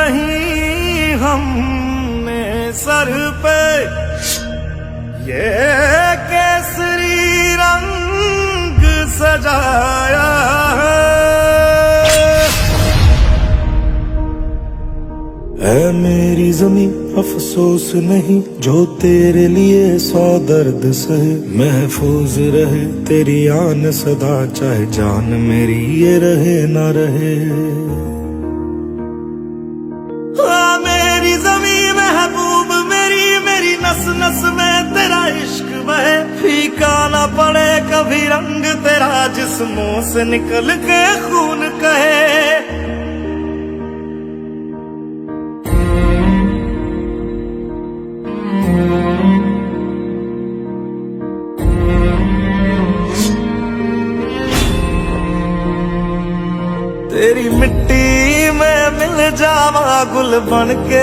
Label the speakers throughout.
Speaker 1: नहीं हमने सर पे ये केसरी रंग सजाया है। ऐ मेरी ज़मीं अफसोस नहीं जो तेरे लिए 100 दर्द सहे, महफूज रहे तेरी आन सदा चाहे जान मेरी ये रहे ना रहे। मेरी ज़मीं महबूब मेरी, मेरी नस नस में तेरा इश्क बहे, फीका ना पड़े कभी रंग तेरा जिस्मों से निकल के खून कहे। तेरी मिट्टी में मिल जावा गुल बनके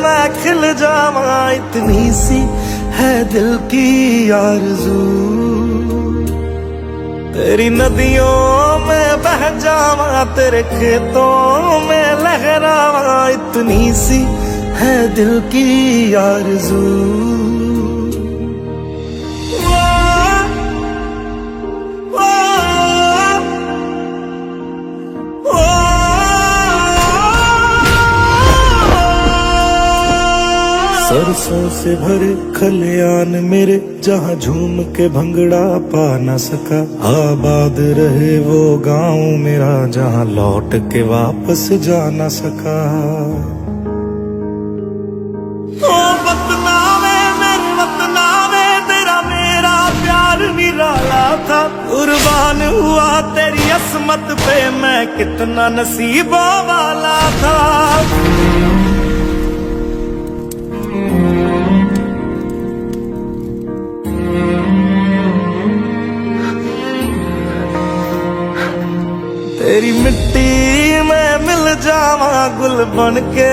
Speaker 1: मैं खिल जावा, इतनी सी है दिल की आरज़ू। तेरी नदियों में बह जावा तेरे खेतों में लहरावा, इतनी सी है दिल की आरज़ू। सरसों से भरे खलियान मेरे जहाँ झूम के भंगड़ा पा न सका, आबाद रहे वो गांव मेरा जहाँ लौट के वापस जा न सका। ओ वतना में मेरे वतना में तेरा मेरा प्यार निराला था, कुर्बान हुआ तेरी असमत पे मैं कितना नसीबों वाला था। तेरी मिट्टी में मिल जावा गुल बनके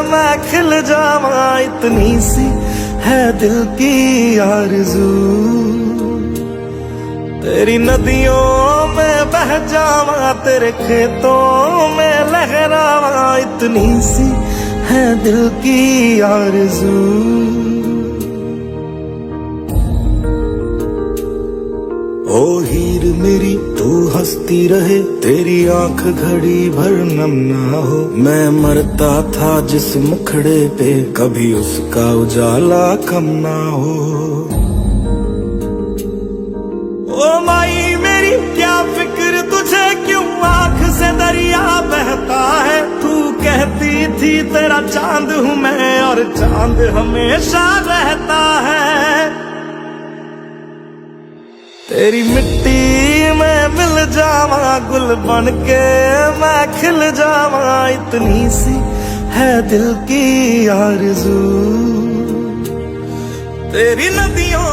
Speaker 1: मैं खिल जावा, इतनी सी है दिल की आरज़ू। तेरी नदियों में बह जावा तेरे खेतों में लहरावा, इतनी सी है दिल की आरज़ू। ओ हीर मेरी तू हंसती रहे तेरी आंख घड़ी भर नम ना हो, मैं मरता था जिस मुखड़े पे कभी उसका उजाला कम ना हो। ओ माई मेरी क्या फिक्र तुझे क्यों आंख से दरिया बहता है, तू कहती थी तेरा चांद हूँ मैं और चांद हमेशा रहता है। तेरी मिट्टी में मिल जावा गुल बनके मैं खिल जावा, इतनी सी है दिल की आरज़ू। तेरी नदियों